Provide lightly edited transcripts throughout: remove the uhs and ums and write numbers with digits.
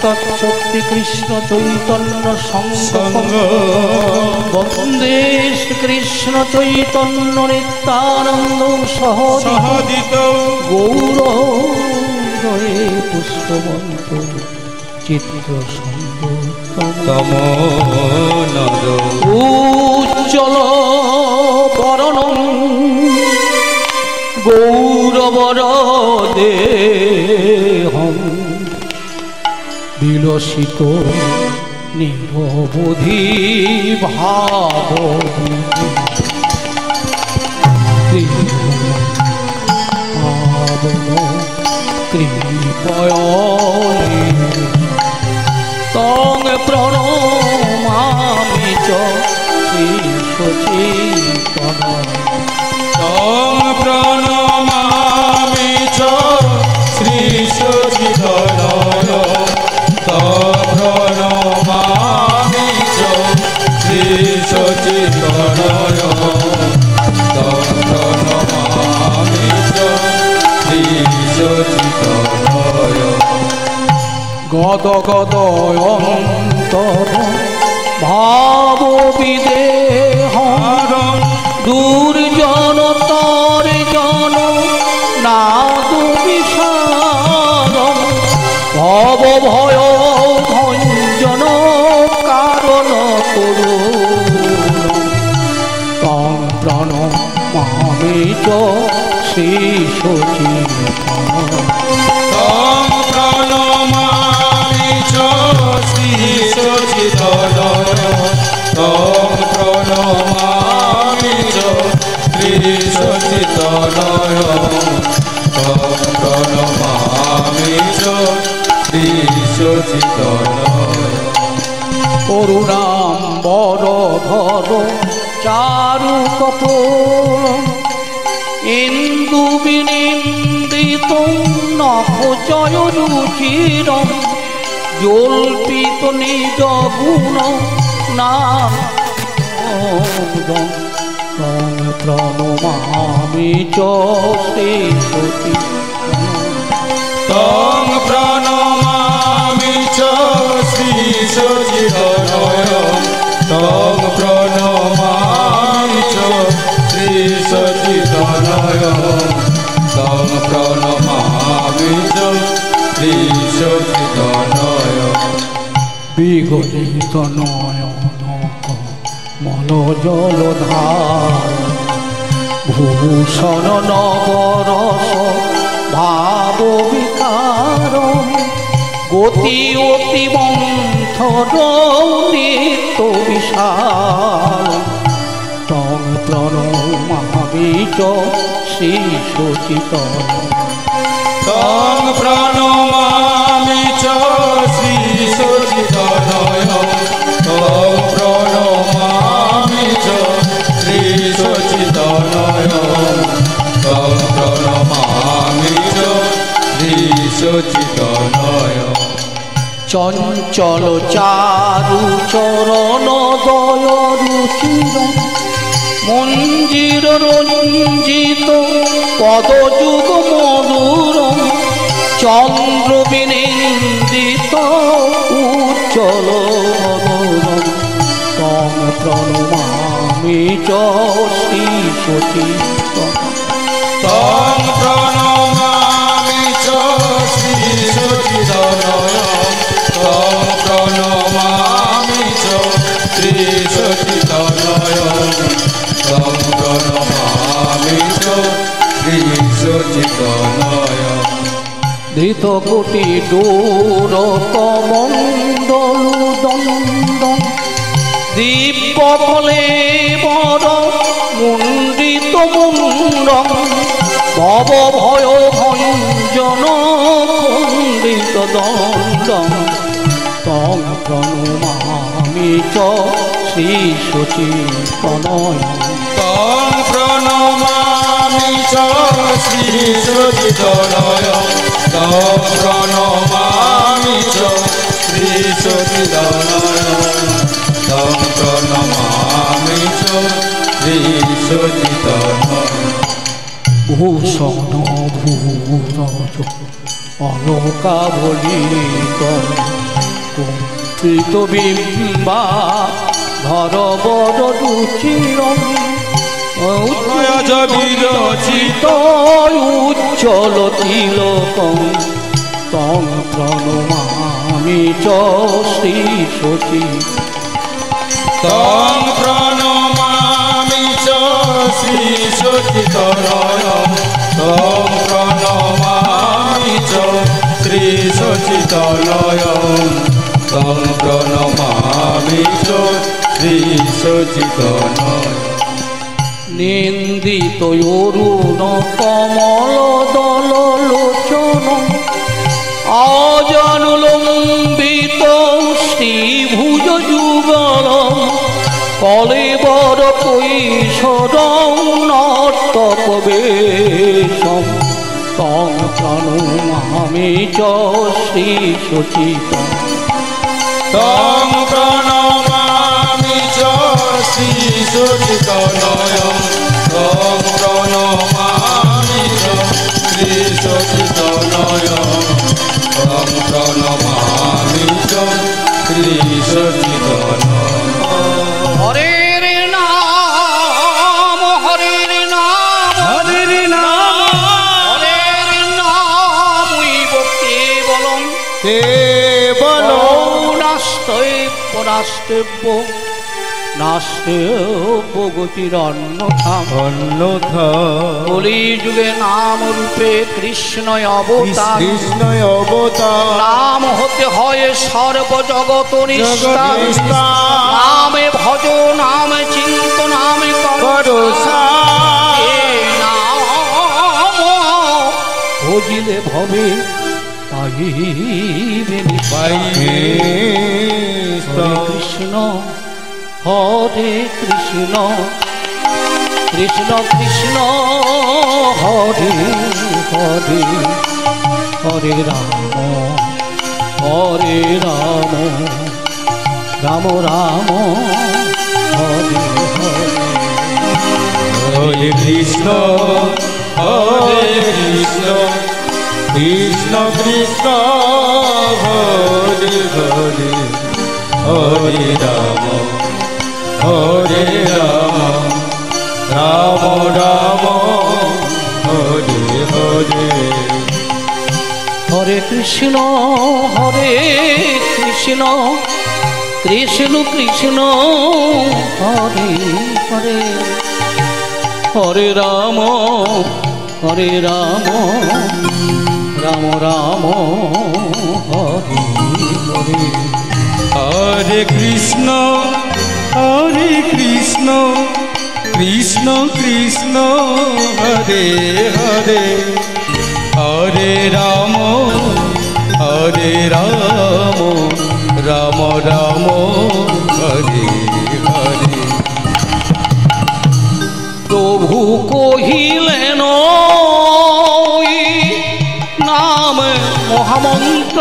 तत्शक्ति कृष्ण चैतन्य संग वंदे कृष्ण चैतन्य नित्यानंद सहजित गौर पुष्पवंत चित्र उज्ज्वल वरण गौरवर देहं विलसित निरवधि भाव कृपया तंग प्रणमामि च श्री सचितन तंग प्रणमामि च श्री सचितन तंग प्रणमामि च श्री सचितन तंग प्रणमामि च श्री सचितन गद गद अंतर भाव विदेह दुर्जन तर जन नाद विषाद भव भय भंजन कारण करुण तं प्रणमामि च श्री सचितन श्री सचितन तं प्रणमामि च श्री सचितन तं प्रणमामि च श्री सचितन करुणाम्बरधर चारु कपोल इंदु विनिंदित नखचय रुचिर जल्पित निज गुण नाम प्रणमामि च श्री तं प्रणमामि च श्री सचितन तं प्रणमामि च श्री सचितन तं प्रणमामि च श्री सचितन विगलित नयन मन जलधार भूषण नवरस भाव विकार गति अति मंथर नित्य विशाल तं प्रणमामि च श्री सचितन तं प्रणमामि च श्री सचितन तं प्रणमामि च श्री सचितन तं प्रणमामि च श्री सचितन चंचल चारु चरण दय रुचिर मंजीर रंजित पदयुग मधुर चंद्र विनिंदित उज्ज्वल तं प्रणमामि च श्री सचितन तं प्रणमामि च श्री सचितन तं प्रणमामि च श्री सचितन तं प्रणमामि च श्री सचितन धृतकोटि डोरक मण्डलु दण्डन दिव्य फले बर मुण्डित मुण्डन भव भय भञ्जन खण्डित दण्डन तं प्रणमामि च श्री सचितन तं प्रणमामि च श्री सचितन तं प्रणमामि च श्री सचितन तं प्रणमामि শ্রী সচিতনয় ভূষণ ভূরজ অলকা বলিত কুণ্ঠিত বিম্বা ধর বড় রুচির বিরচিত উজ্জ্বল তিলক তং প্রণমামি চ শ্রী সচি তং প্রণমামি চ শ্রী সচিতনয় তং প্রণমামি চ শ্রী সচিতনয় তং প্রণমামি চ শ্রী সচিতনয় নিন্দিত অরুণ কমল দল লোচন অজানুলম্বিত শ্রীভুজ যুগল কলেবর কৈশোর নর্তক বেশম তং প্রণমামি চ শ্রী সচিত তং প্রণমামি চ শ্রী সচিতনয় তং প্রণমামি চ শ্রী সচিতনয় তং প্রণমামি চ শ্রী সচিতনয় হরের নাম হরের নাম হরের নাম হরের নাম উইব কেবলম কেবলম নাস্তব্য নাস্তব্য নাস্তব্য গতির অন্যথাম অন্যথা কলি যুগে নাম রূপে কৃষ্ণ অবতার কৃষ্ণয় অবতার নাম হতে হয় সর্বজগত নিষ্ঠা নামে ভজ নামে চিন্ত নামে করো নাম ভজিলে ভবে পাইবে পাইবে কৃষ্ণ হরে কৃষ্ণ কৃষ্ণ কৃষ্ণ হরে হরে হরে রাম হরে রাম রাম রাম হরে হরে হরে কৃষ্ণ হরে কৃষ্ণ কৃষ্ণ কৃষ্ণ হরে হরে হরে রাম হরে রাম রাম রাম হরে হরে হরে কৃষ্ণ কৃষ্ণ কৃষ্ণ হরে হরে হরে রাম রাম রাম হরে হরে হরে কৃষ্ণ কৃষ্ণ কৃষ্ণ হরে হরে হরে রাম রাম রাম হরে হরে প্রভু কহিলেন নাম মহামন্ত্র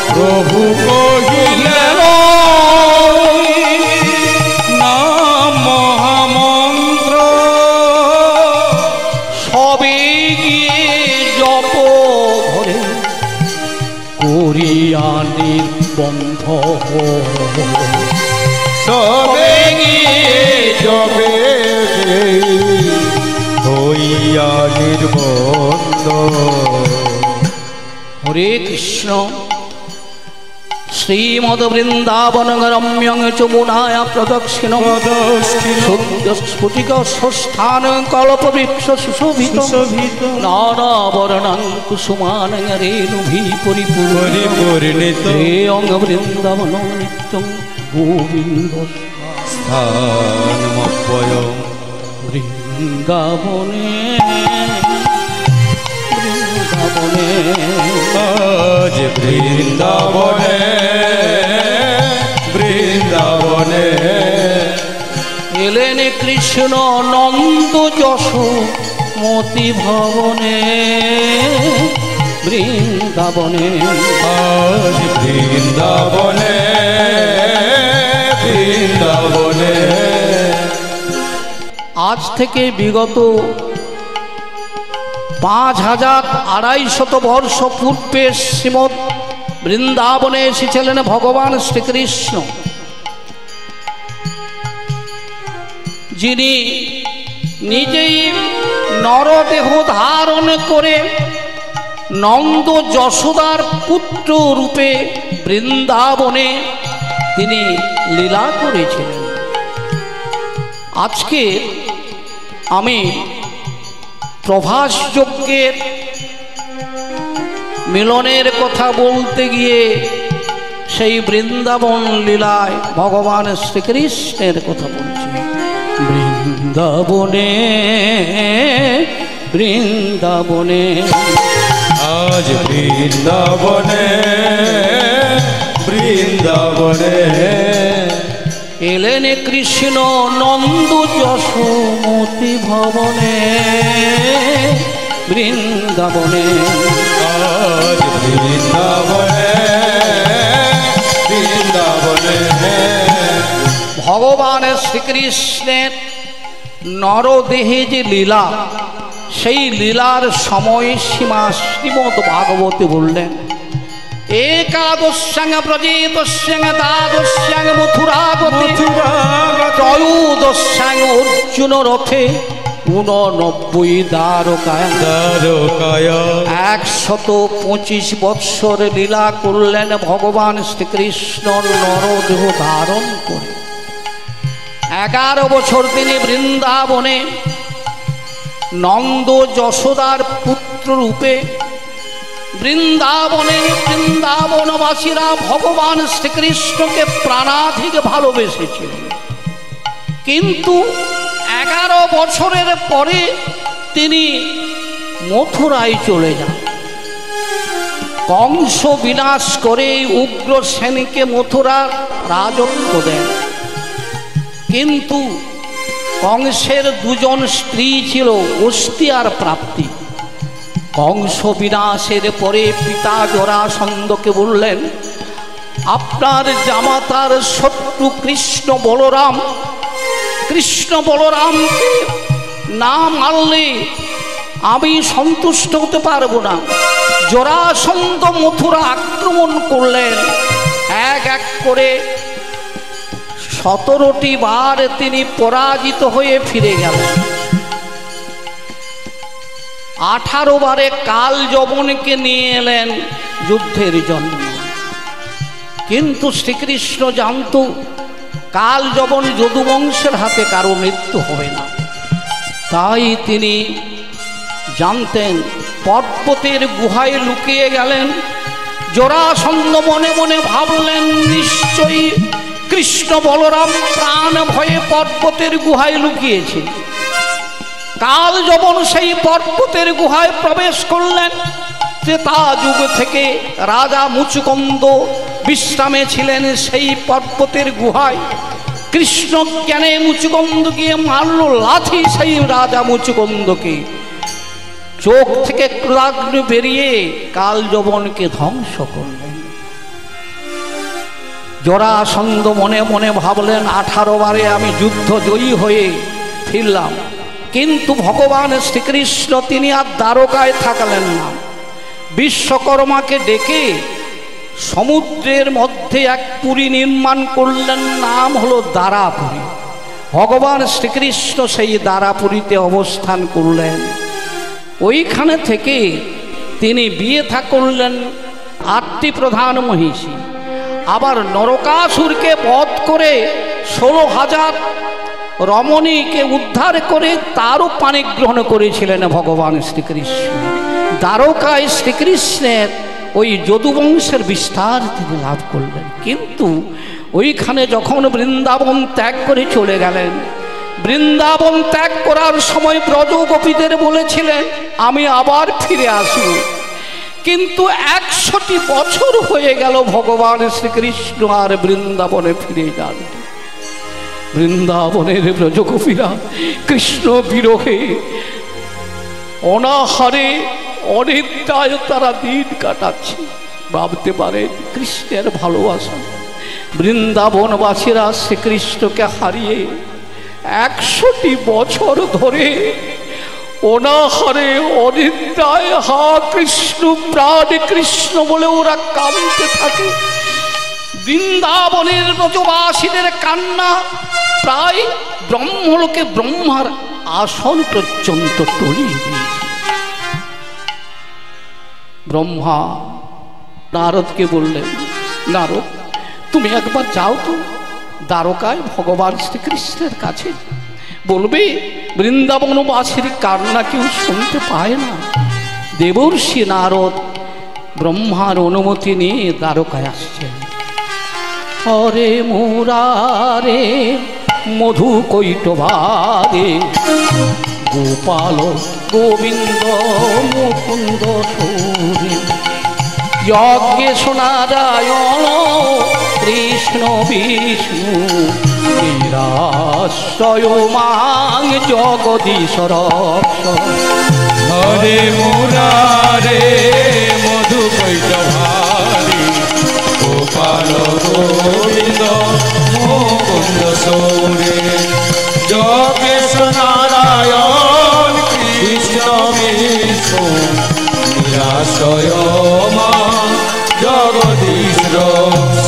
প্রভু কহিলেন নাম মহামন্ত্র সবে গিয়ে জপ ঘরে করিয়া নির্বন্ধ সবে গিয়ে জবে হইয়া নির্বন্ধ হরে কৃষ্ণ শ্রীমদ বৃন্দাবন রম্যং চমুনায় প্রদক্ষিণ স্ফুটিক স্থান কল্পবৃক্ষ সুশোভিত নানাবরণং কুসুমান রেণুভি পরিপূর্ণিত হে অঙ্গ বৃন্দাবন নিত্যং গোবিন্দ স্থানমপ্যয়ং বৃন্দাবনে আজ বৃন্দাবনে বৃন্দাবনে এলেন কৃষ্ণ নন্দ যশ মতি ভবনে বৃন্দাবনে আজ বৃন্দাবনে বৃন্দাবনে। আজ থেকে বিগত 5200 বর্ষ পূর্বে শ্রীমৎ বৃন্দাবনে এসেছিলেন ভগবান শ্রীকৃষ্ণ, যিনি নিজেই নরদেহ ধারণ করে নন্দ যশোদার পুত্র রূপে বৃন্দাবনে তিনি লীলা করেছিলেন। আজকে আমি প্রভাস যজ্ঞের মিলনের কথা বলতে গিয়ে সেই বৃন্দাবন লীলায় ভগবান শ্রীকৃষ্ণের কথা বলছি। বৃন্দাবনে বৃন্দাবনে আজ বৃন্দাবনে বৃন্দাবনে এলেন কৃষ্ণ নন্দ যশোমতি ভবনে। বৃন্দাবনে আজ বৃন্দাবনে বৃন্দাবনে ভগবান শ্রীকৃষ্ণের নরদেহে যে লীলা, সেই লীলার সময় সীমা শ্রীমদ্ ভাগবতে বললেন, একাদশ্যাং ব্রজেতস্যাং দ্বাদশ্যাং মথুরাগতে ত্রয়োদশ্যাং অর্জুন রথে 89 দ্বারকায়। 125 বৎসর লীলা করলেন ভগবান শ্রীকৃষ্ণ নরদেহ ধারণ করে। 11 বছর তিনি বৃন্দাবনে নন্দ যশোদার পুত্র রূপে বৃন্দাবনবাসীরা ভগবান শ্রীকৃষ্ণকে প্রাণাধিক ভালোবেসেছিলেন। কিন্তু 11 বছরের পরে তিনি মথুরায় চলে যান। কংস বিনাশ করে উগ্রসেনকে মথুরার রাজত্ব দেন। কিন্তু কংসের 2 স্ত্রী ছিল, অস্তি আর প্রাপ্তি। কংস বিনাশের পরে পিতা জরাসন্ধকে বললেন, আপনার জামাতার শত্রু কৃষ্ণ বলরামকে না মারলে আমি সন্তুষ্ট হতে পারবো না। জরাসন্ধ মথুরা আক্রমণ করলেন। এক এক করে 17টি বার তিনি পরাজিত হয়ে ফিরে গেলেন। 18 বারে কাল যবনকে নিয়ে এলেন যুদ্ধের জন্য। কিন্তু শ্রীকৃষ্ণ জানত কাল যবন যদুবংশের হাতে কারো মৃত্যু হবে না। তাই তিনি জানতেন, পর্বতের গুহায় লুকিয়ে গেলেন। জরাসন্ধ মনে মনে ভাবলেন, নিশ্চয়ই কৃষ্ণ বলরাম প্রাণ ভয়ে পর্বতের গুহায় লুকিয়েছে। কাল যবন সেই পর্বতের গুহায় প্রবেশ করলেন। ত্রেতা যুগ থেকে রাজা মুচুকুন্দ বিশ্রামে ছিলেন সেই পর্বতের গুহায়। কৃষ্ণ জ্ঞানে মুচুকুন্দ গিয়ে মারল লাথি সেই রাজা মুচুকুন্দকে। চোখ থেকে ক্রোধাগ্নি বেরিয়ে কাল যবনকে ধ্বংস করলেন। জরাসন্ধ মনে মনে ভাবলেন, 18 বারে আমি যুদ্ধ জয়ী হয়ে ফিরলাম, কিন্তু ভগবান শ্রীকৃষ্ণ তিনি আর দ্বারকায় থাকলেন না। বিশ্বকর্মাকে ডেকে সমুদ্রের মধ্যে এক পুরী নির্মাণ করলেন, নাম হলো দ্বারাপুরী। ভগবান শ্রীকৃষ্ণ সেই দ্বারাপুরীতে অবস্থান করলেন। ওইখানে থেকে তিনি বিয়ে থা করলেন 8টি প্রধান মহিষী। আবার নরকাসুরকে বধ করে 16,000 রমণীকে উদ্ধার করে তারও পানি গ্রহণ করেছিলেন ভগবান শ্রীকৃষ্ণ। দ্বারকায় শ্রীকৃষ্ণের ওই যদুবংশের বিস্তার তিনি লাভ করলেন। কিন্তু ওইখানে যখন বৃন্দাবন ত্যাগ করে চলে গেলেন, বৃন্দাবন ত্যাগ করার সময় ব্রজগোপীদের বলেছিলেন, আমি আবার ফিরে আসব। কিন্তু 100টি বছর হয়ে গেল ভগবান শ্রীকৃষ্ণ আর বৃন্দাবনে ফিরে যান। বৃন্দাবনের ব্রজগোপীরা কৃষ্ণ বিরহে অনাহারে অনিদ্রায় তারা দিন কাটাচ্ছে। ভাবতে পারেন কৃষ্ণের ভালোবাসা বৃন্দাবনবাসীরা শ্রীকৃষ্ণকে হারিয়ে 100টি বছর ধরে অনাহারে অনিদ্রায় হা কৃষ্ণ প্রাণ কৃষ্ণ বলে ওরা কাঁদতে থাকে। বৃন্দাবনের ব্রজবাসীদের কান্না প্রায় ব্রহ্মলোকে ব্রহ্মার আসন পর্যন্ত টলিয়ে দিয়েছে। ব্রহ্মা নারদকে বললেন, নারদ তুমি একবার যাও তো দ্বারকায় ভগবান শ্রীকৃষ্ণের কাছে, বলবে বৃন্দাবনবাসীর কান্না কেউ শুনতে পায় না। দেবর্ষি নারদ ব্রহ্মার অনুমতি নিয়ে দ্বারকায় আসছেন। হরে মুরারে মধু কৈটভারে গোপাল গোবিন্দ মুকুন্দ সূরি যজ্ঞেশ নারায়ণ কৃষ্ণ বিষ্ণু নিরাশ্রয় মাং জগদীশ রক্ষ। হরে মুরারে মধু কৈটভারে গোপাল গোবিন্দ মুকুন্দ সূরি যজ্ঞেশ নারায়ণ কৃষ্ণ বিষ্ণু নিরাশ্রয় মাং জগদীশ রক্ষ।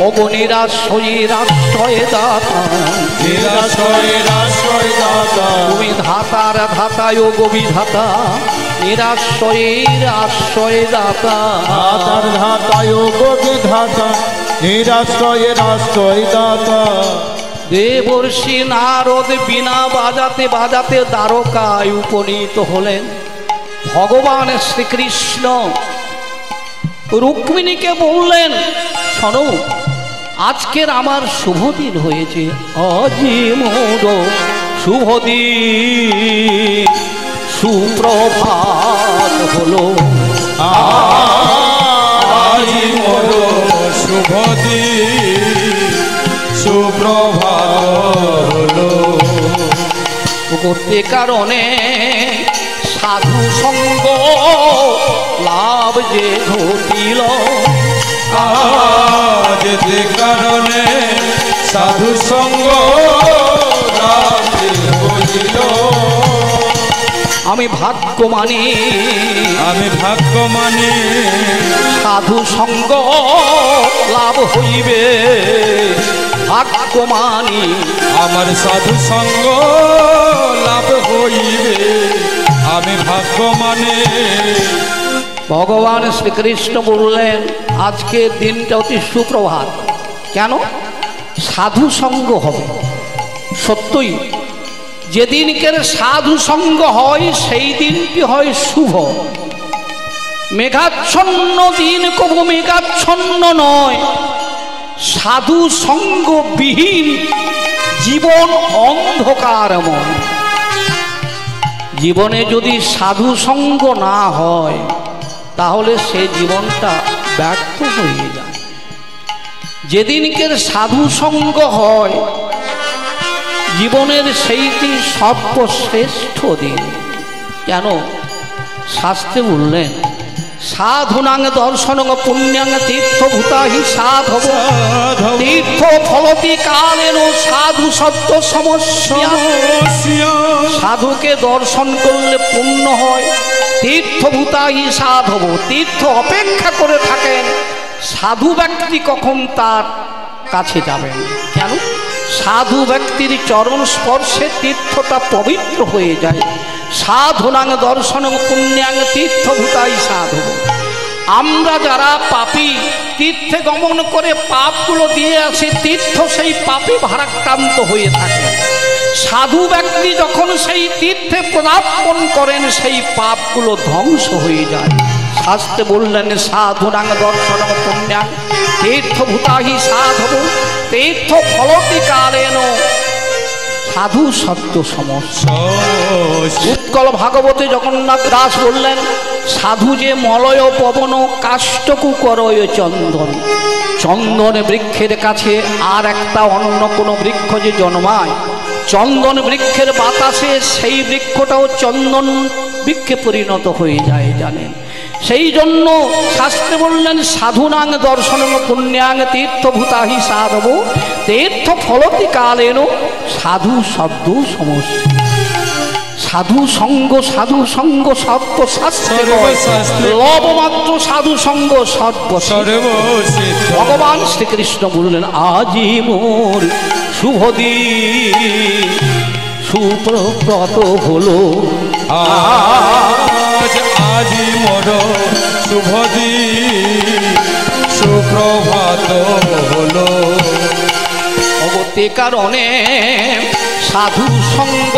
ওগো নিরাশ্রয়ের আশ্রয় দাতা, নিরাশ্রয়ের আশ্রয় দাতা, তুমি ধাতার ধাতায় গো বিধাতা, নিরাশ্রয়ের আশ্রয় দাতা। ধাতার ধাতায় গো বিধাতা, নিরাশ্রয়ের আশ্রয় দাতা। দেবর্ষি নারদ বীণা বাজাতে বাজাতে দ্বারকায় উপনীত হলেন। ভগবান শ্রীকৃষ্ণ রুক্মিণীকে বললেন, শোনো আজকের আমার শুভ দিন হয়েছে, আজি মোর শুভ দিন, সুপ্রভাত হলো, আজি মোর শুভ দিন, সুপ্রভাত হলো। করতে কারণে সাধু সঙ্গ লাভ যে ঘটিল, আজ যে কারণে সাধু সঙ্গ লাভ যে ঘটিল। আমি ভাগ্য মানি, আমি ভাগ্য মানি, সাধু সঙ্গ লাভ হইবে, ভাগ্য মানি আমার সাধু সঙ্গ লাভ হইবে, আমি ভাগ্য মানে। ভগবান শ্রীকৃষ্ণ বললেন আজকের দিনটা অতি সুপ্রভাত। কেন? সাধু সঙ্গ হবে। সত্যই যেদিনকের সাধু সঙ্গ হয় সেই দিনটি হয় শুভ। মেঘাচ্ছন্ন দিন কবু মেঘাচ্ছন্ন নয়, সাধু সঙ্গবিহীন জীবন অন্ধকারময়। জীবনে যদি সাধু সঙ্গ না হয় তাহলে সে জীবনটা ব্যর্থ হয়ে যায়। যেদিনকের সাধু সঙ্গ হয় জীবনের সেইটি সর্বশ্রেষ্ঠ দিন। কেন? শাস্ত্রে বললেন সাধুনাং দর্শনং পুণ্যাং তীর্থভূতাহি সাধব, তীর্থ ফলতি কালেন সাধু সত্য সমস্যা। সাধুকে দর্শন করলে পুণ্য হয়, তীর্থভূতাহি সাধব, তীর্থ অপেক্ষা করে থাকেন সাধু ব্যক্তি কখন তার কাছে যাবেন। কেন? সাধু ব্যক্তির চরণ স্পর্শে তীর্থটা পবিত্র হয়ে যায়। সাধুনাং দর্শনং পুণ্যাং তীর্থভূতাই সাধু। আমরা যারা পাপী তীর্থে গমন করে পাপগুলো দিয়ে আসি, তীর্থ সেই পাপে ভারাক্রান্ত হয়ে থাকে। সাধু ব্যক্তি যখন সেই তীর্থে পদার্পণ করেন সেই পাপগুলো ধ্বংস হয়ে যায়। শাস্ত্রে বললেন সাধুনাং দর্শনং পুণ্যাং তীর্থভূতাহি সাধব, তীর্থ ফলতি কালেন সাধু সত্য সমস্যা। উৎকল ভাগবতে জগন্নাথ দাস বললেন সাধু যে মলয় পবন কাষ্টকু করয় চন্দন। চন্দন বৃক্ষের কাছে আর একটা অন্য কোনো বৃক্ষ যে জন্মায়, চন্দন বৃক্ষের বাতাসে সেই বৃক্ষটাও চন্দন বৃক্ষে পরিণত হয়ে যায়। জানেন সেই জন্য শাস্ত্রে বললেন সাধুনাং দর্শনং পুণ্যাং তীর্থভূতাহি সাধব তীর্থ ফলতি কালেন সাধু শব্দ সমস্যা। সাধু সঙ্গ সর্বশাস্ত্রে লবমাত্র সাধু সঙ্গ সর্বসিদ্ধ। ভগবান শ্রীকৃষ্ণ বললেন আজি মোর শুভদিন সুপ্রভাত হলো, আজি মোর শুভদিন সুপ্রভাত হলো। অগতে কারণে সাধু সঙ্গ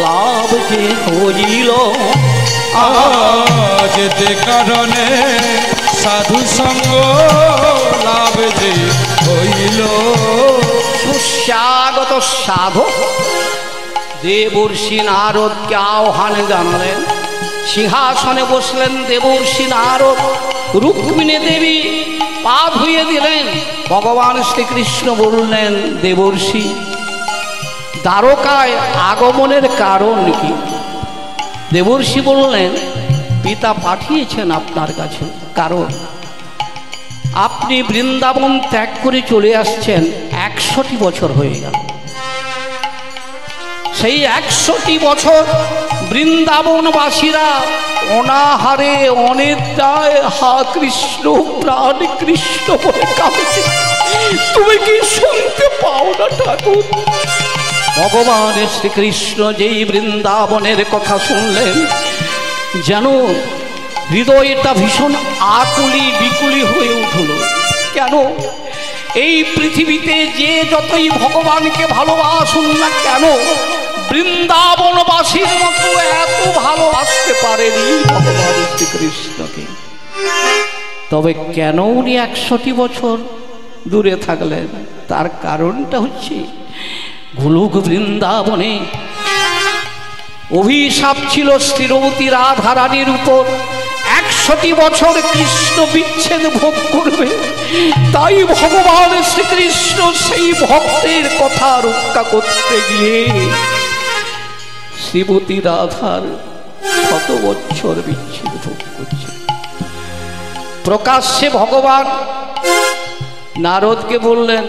লাভ যে হইল, যেতে কারণে সাধু সঙ্গ লাভ যে হইল। সুস্বাগত সাধু দেবর্ষি নারদকে আহ্বান জানালেন। সিংহাসনে বসলেন দেবর্ষি নারদ। রুক্মিণী দেবী পা ধুয়ে দিলেন। ভগবান শ্রীকৃষ্ণ বললেন দেবর্ষি দ্বারকায় আগমনের কারণ কি? দেবর্ষি বললেন পিতা পাঠিয়েছেন আপনার কাছে, কারণ আপনি বৃন্দাবন ত্যাগ করে চলে আসছেন 100টি বছর হয়ে গেল। সেই 100টি বছর বৃন্দাবনবাসীরা অনাহারে অনিদ্রায় হা কৃষ্ণ প্রাণ কৃষ্ণ বলে কাঁদছে। তুমি কি শুনতে পাও না ঠাকুর? ভগবান শ্রীকৃষ্ণ যেই বৃন্দাবনের কথা শুনলেন যেন হৃদয়টা ভীষণ আকুলি বিকুলি হয়ে উঠল। কেন? এই পৃথিবীতে যে যতই ভগবানকে ভালোবাসুন না কেন, বৃন্দাবনবাসীর মতো এত ভালোবাসতে পারেনি ভগবান শ্রীকৃষ্ণকে। তবে কেন উনি 100টি বছর দূরে থাকলেন? তার কারণটা হচ্ছে গোলক বৃন্দাবনে অভিশাপ ছিল শ্রীমতী রাধারানীর উপর। 100টি বছর কৃষ্ণ বিচ্ছেদ ভোগ করবে। তাই ভগবান শ্রীকৃষ্ণ সেই ভক্তের কথা রক্ষা করতে গিয়ে শ্রীমতী রাধার 100 বছর বিচ্ছেদ ভোগ করছে। প্রকাশ্যে ভগবান নারদকে বললেন,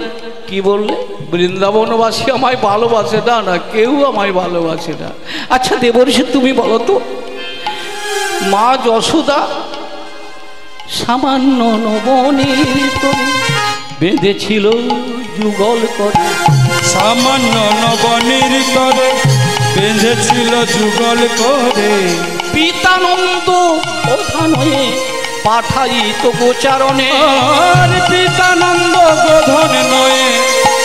কি বললে? বৃন্দাবনবাসী আমায় ভালোবাসে না, না কেউ আমায় ভালোবাসে না। আচ্ছা দেবর্ষি তুমি বলো তো, মা যশোদা সামান্য নবনীর তরে বেঁধেছিল যুগল করে, সামান্য নবনীর তরে বেঁধেছিল যুগল করে, পিতানন্দ প্রধান হয়ে পাঠাইত গোচারণে। আর পিতানন্দ গোধন নয়ে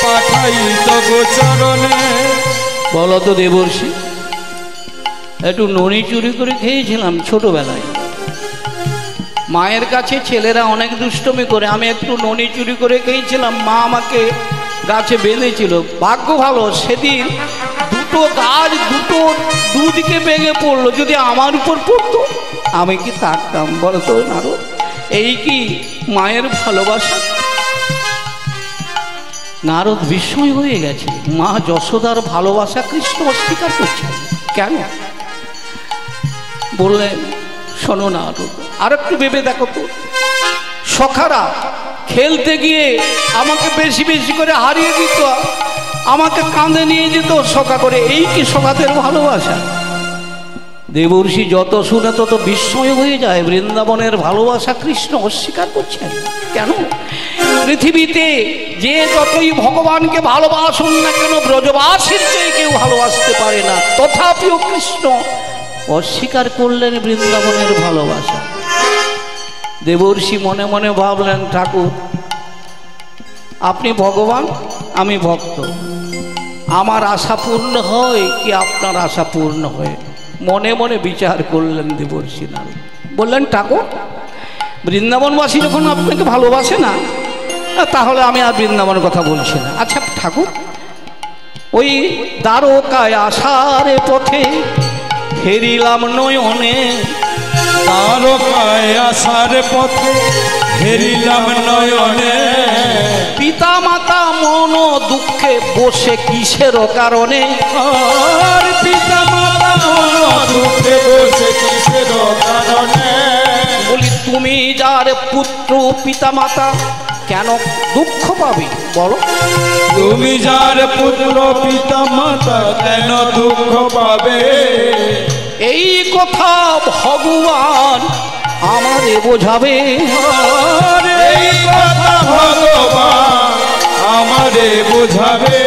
পাঠাইত গোচারণে। বলো তো দেবর্ষি, একটু ননি চুরি করে খেয়েছিলাম ছোটবেলায়। মায়ের কাছে ছেলেরা অনেক দুষ্টমি করে, আমি একটু ননি চুরি করে খেয়েছিলাম। মা আমাকে গাছে বেঁধেছিল। ভাগ্য ভালো সেদিন দুটো গাছ দুদিকে বেগে পড়লো। যদি আমার উপর পড়তো আমি কি থাকতাম বলো তো নারদ? এই কি মায়ের ভালোবাসা? নারদ বিস্ময় হয়ে গেছে। মা যশোদার ভালোবাসা কৃষ্ণ অস্বীকার করছে কেন? বললেন শোনো নারদ, আর একটু ভেবে দেখো তো, সখারা খেলতে গিয়ে আমাকে বেশি বেশি করে হারিয়ে দিত, আমাকে কাঁধে নিয়ে যেত সখা করে। এই কি সখাদের ভালোবাসা? দেবর্ষি যত শুনে তত বিস্ময় হয়ে যায়। বৃন্দাবনের ভালোবাসা কৃষ্ণ অস্বীকার করছেন কেন? পৃথিবীতে যে যতই ভগবানকে ভালোবাসুন না কেন, ব্রজবাসীর চেয়ে কেউ ভালোবাসতে পারে না। তথাপিও কৃষ্ণ অস্বীকার করলেন বৃন্দাবনের ভালোবাসা। দেবর্ষি মনে মনে ভাবলেন, ঠাকুর আপনি ভগবান, আমি ভক্ত, আমার আশা পূর্ণ হয় কি আপনার আশা পূর্ণ হয়? মনে মনে বিচার করলেন দেবর্ষি নারদ। বললেন ঠাকুর বৃন্দাবনবাসী যখন আপনাকে ভালোবাসে না, তাহলে আমি আর বৃন্দাবনের কথা বলছি না। আচ্ছা ঠাকুর, ওই দ্বারকায় আসার পথে হেরিলাম নয়নে, দ্বারকায় আসার পথে হেরিলাম নয়নে, পিতা মাতা মন দুঃখে বসে কিসের কারণে? আর পিতা মাতা মন দুঃখে বসে কিসের কারণে? তুমি যার পুত্র পিতামাতা কেন দুঃখ পাবে বলো? তুমি যার পুত্র পিতা মাতা কেন দুঃখ পাবে? এই কথা ভগবান আমারে বোঝাবে। এই কথা ভগবান আমারে বোঝাবে।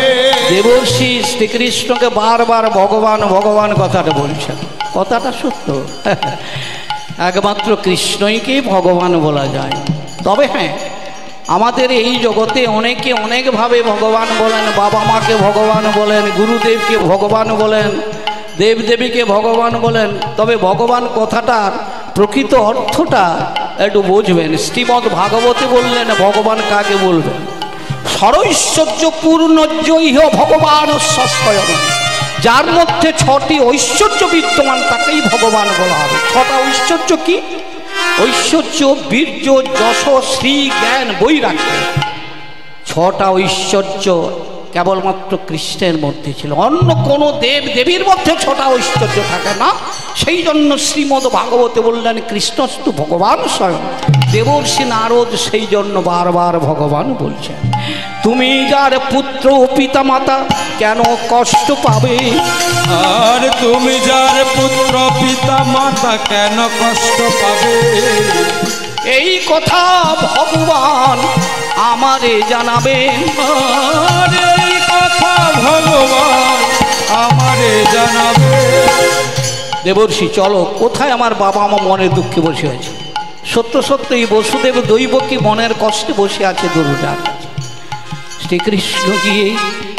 দেবর্ষি শ্রীকৃষ্ণকে বারবার ভগবান ভগবান কথাটা বলছেন, কথাটা সত্য। একমাত্র কৃষ্ণইকে ভগবান বলা যায়। তবে হ্যাঁ, আমাদের এই জগতে অনেকে অনেকভাবে ভগবান বলেন। বাবা মাকে ভগবান বলেন, গুরুদেবকে ভগবান বলেন, দেবদেবীকে ভগবান বলেন। তবে ভগবান কথাটার প্রকৃত অর্থটা একটু বুঝবেন। শ্রীমদ্ ভাগবতে বললেন ভগবান কাকে বলবেন? সরৈশ্বর্য পূর্ণজৈহ ভগবান স্বয়ং, যার মধ্যে 6টি ঐশ্বর্য বিদ্যমান তাকেই ভগবান বলা হবে। 6টা ঐশ্বর্য কি? ঐশ্বর্য, বীর্য, যশ, শ্রী, জ্ঞান, বৈরাগ্য। 6টা ঐশ্বর্য কেবলমাত্র কৃষ্ণের মধ্যে ছিল। অন্য কোনো দেব দেবীর মধ্যে 6টা ঐশ্বর্য থাকে না। সেই জন্য শ্রীমদ্ ভাগবতে বললেন কৃষ্ণস্তু ভগবান স্বয়ং। দেবর্ষি নারদ সেই জন্য বারবার ভগবান বলছেন, তুমি যার পুত্র পিতামাতা কেন কষ্ট পাবে? আর তুমি যার পুত্র পিতা মাতা কেন কষ্ট পাবে? এই কথা ভগবান আমারে জানাবেন। আর এই কথা ভগবান আমারে জানাবে। দেবর্ষি চলো, কোথায় আমার বাবা মা মনের দুঃখে বসে আছে? সত্য সত্য এই বসুদেব দৈবকী মনের কষ্টে বসে আছে দরুজার কাছে। শ্রীকৃষ্ণ গিয়ে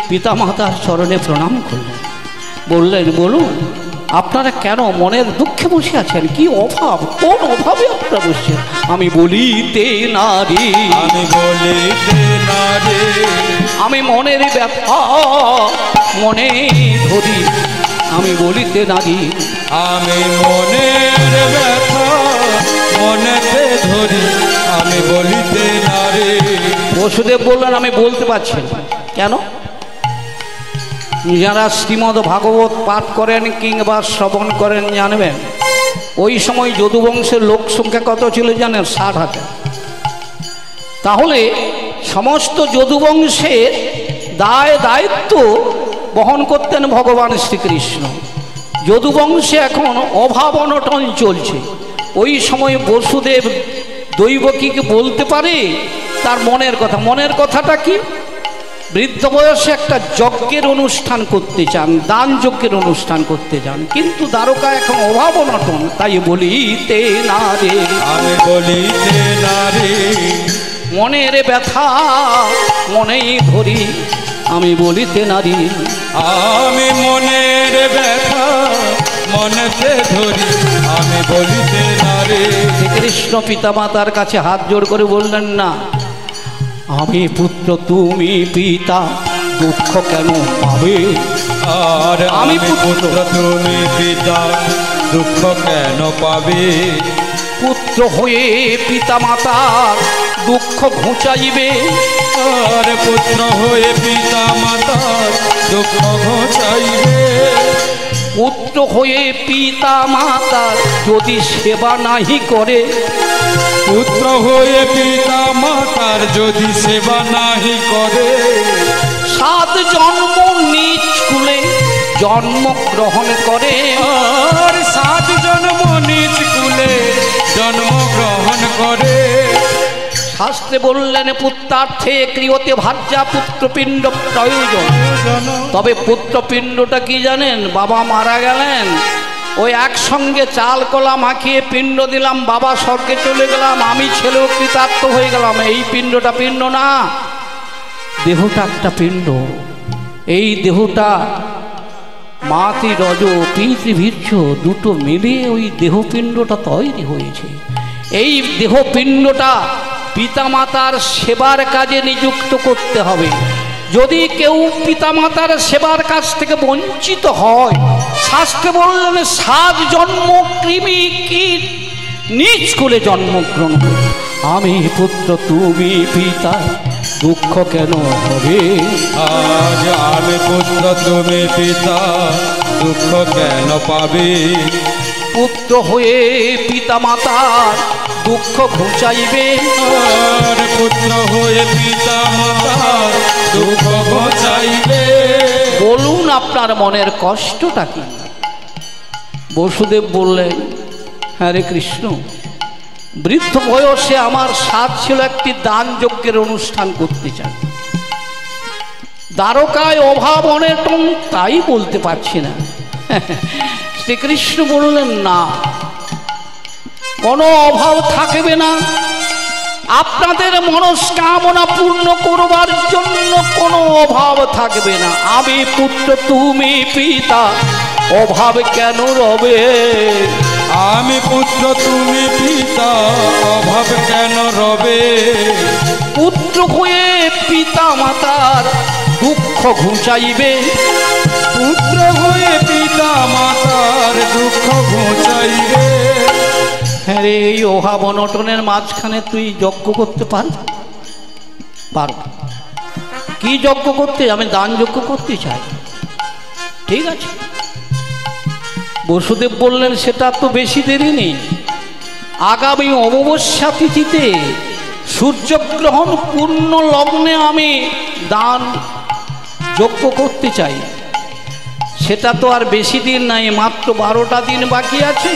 পিতামাতার চরণে প্রণাম করলেন, বললেন বলুন আপনারা কেন মনের দুঃখে বসে আছেন? কি অভাব, কোন অভাবে আপনারা বসে? আমি বলিতে নারী, আমি বলিতে নারী, আমি মনের ব্যথা মনে ধরি, আমি বলিতে নারী, আমি মনের ব্যথা মনেতে ধরি, আমি বলিতে নারী। বসুদেব বললেন আমি বলতে পারছি না। কেন? যারা শ্রীমদ্ ভাগবত পাঠ করেন কিংবা শ্রবণ করেন জানবেন, ওই সময় যদুবংশের লোক সংখ্যা কত ছিল জানেন? 60,000। তাহলে সমস্ত যদুবংশের দায়িত্ব বহন করতেন ভগবান শ্রীকৃষ্ণ। যদুবংশে এখন অভাব অনটন চলছে। ওই সময় বসুদেব দৈবকীকে বলতে পারে তার মনের কথা। মনের কথাটা কি? বৃদ্ধ বয়সে একটা যজ্ঞের অনুষ্ঠান করতে চান, দান যজ্ঞের অনুষ্ঠান করতে চান, কিন্তু দ্বারকা এখন অভাব অনটন, তাই বলিতে না রে, আমি বলিতে নারী, মনের ব্যথা মনেই ধরি, আমি বলিতে নারী, আমি মনের ব্যথা মনেতে ধরি, আমি বলিতে নারী। শ্রীকৃষ্ণ পিতামাতার কাছে হাত জোড় করে বললেন না, আমি পুত্র তুমি পিতা, দুঃখ কেন পাবে? আর আমি পুত্র তুমি পিতা, দুঃখ কেন পাবে? পুত্র হয়ে পিতা মাতার দুঃখ ঘুচাইবে, আর পুত্র হয়ে পিতা মাতার দুঃখ ঘোচাইবে। পুত্র হয়ে পিতা মাতার যদি সেবা নাহি করে, পুত্র হয়ে পিতা মাতার যদি সেবা নাহি করে, 7 জন্ম নিজ কুলে জন্ম গ্রহণ করে, আর 7 জন্ম নিজ কুলে জন্ম গ্রহণ করে। শাস্ত্রে বললেন পুত্রার্থে ক্রিয়তে ভাজ্যা পুত্রপিণ্ড প্রয়োজন। তবে পুত্রপিণ্ডটা কি জানেন? বাবা মারা গেলেন, ওই একসঙ্গে চাল কলা মাখিয়ে পিণ্ড দিলাম, বাবা স্বর্গে চলে গেলাম, আমি ছেলেও কৃতার্থ হয়ে গেলাম। এই পিণ্ডটা পিণ্ড না, দেহটা একটা পিণ্ড। এই দেহটা মাতৃ রজ পিতৃভীর্য দুটো মিলে ওই দেহপিণ্ডটা তৈরি হয়েছে। এই দেহপিণ্ডটা পিতামাতার সেবার কাজে নিযুক্ত করতে হবে। যদি কেউ পিতামাতার সেবার কাছ থেকে বঞ্চিত হয়, শাস্ত্রে বললেন 7 জন্ম কৃমি কীট নিজ কুলে জন্মগ্রহণ করে। আমি পুত্র তুমি পিতা, দুঃখ কেন হবে? আজ আমি পুত্র তুমি পিতা, দুঃখ কেন পাবে? পুত্র হয়ে পিতা মাতার দুঃখ ঘুচাইবে। আর পুত্র হয়ে পিতা মাতার দুঃখ ঘুচাইবে। বলুন আপনার মনের কষ্টটা কি? বসুদেব বললেন, হ্যাঁ রে কৃষ্ণ, বৃদ্ধ বয়সে আমার সাধ ছিল একটি দান যজ্ঞের অনুষ্ঠান করতে চাই। দ্বারকায় অভাব অনটন, তাই বলতে পারছি না। শ্রীকৃষ্ণ বললেন, না, কোনো অভাব থাকবে না। আপনাদের মনস্কামনা পূর্ণ করবার জন্য কোনো অভাব থাকবে না। আমি পুত্র, তুমি পিতা, অভাব কেন রবে? আমি পুত্র, তুমি পিতা, অভাব কেন রবে? পুত্র হয়ে পিতা মাতার দুঃখ ঘুচাইবে। পুত্র হয়ে পিতা মাতার দুঃখ ঘুচাইবে। হ্যাঁ রে, এই অভাব অনটনের মাঝখানে তুই যজ্ঞ করতে পারব? কি যজ্ঞ করতে? আমি দান যজ্ঞ করতে চাই। ঠিক আছে। বসুদেব বললেন, সেটা তো বেশি দেরি নেই। আগামী অমাবস্যা তিথিতে সূর্যগ্রহণ পূর্ণ লগ্নে আমি দান যজ্ঞ করতে চাই। সেটা তো আর বেশি দিন নাই, মাত্র 12টা দিন বাকি আছে।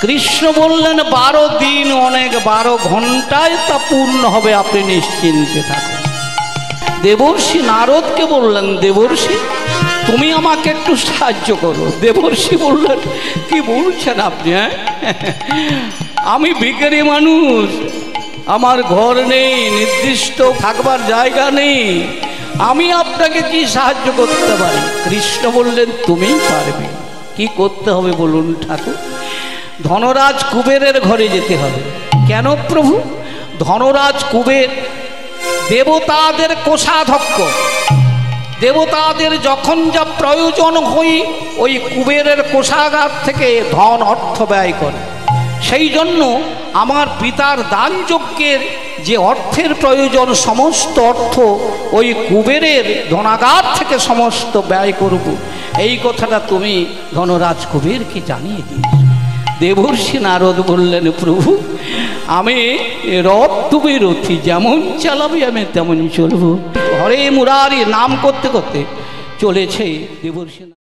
কৃষ্ণ বললেন, 12 দিন অনেক, 12 ঘন্টায় তা পূর্ণ হবে, আপনি নিশ্চিন্তে থাকুন। দেবর্ষি নারদকে বললেন, দেবর্ষি তুমি আমাকে একটু সাহায্য করো। দেবর্ষি বললেন, কি বলছেন আপনি? হ্যাঁ, আমি ভিখারি মানুষ, আমার ঘর নেই, নির্দিষ্ট থাকবার জায়গা নেই, আমি আপনাকে কি সাহায্য করতে পারি? কৃষ্ণ বললেন, তুমিই পারবে। কি করতে হবে বলুন ঠাকুর? ধনরাজ কুবেরের ঘরে যেতে হবে। কেন প্রভু? ধনরাজ কুবের দেবতাদের কোষাধ্যক্ষ। দেবতাদের যখন যা প্রয়োজন হয় ওই কুবেরের কোষাগার থেকে ধন অর্থ ব্যয় করে। সেই জন্য আমার পিতার দান যজ্ঞের যে অর্থের প্রয়োজন, সমস্ত অর্থ ওই কুবেরের ধনাগার থেকে সমস্ত ব্যয় করব। এই কথাটা তুমি ধনরাজ কুবেরকে জানিয়ে দিস। দেবর্ষি নারদ বললেন, প্রভু আমি রথ তুমি রথি, যেমন চালাবি আমি তেমন চলবো। হরে মুরারি নাম করতে করতে চলেছে দেবর্ষি।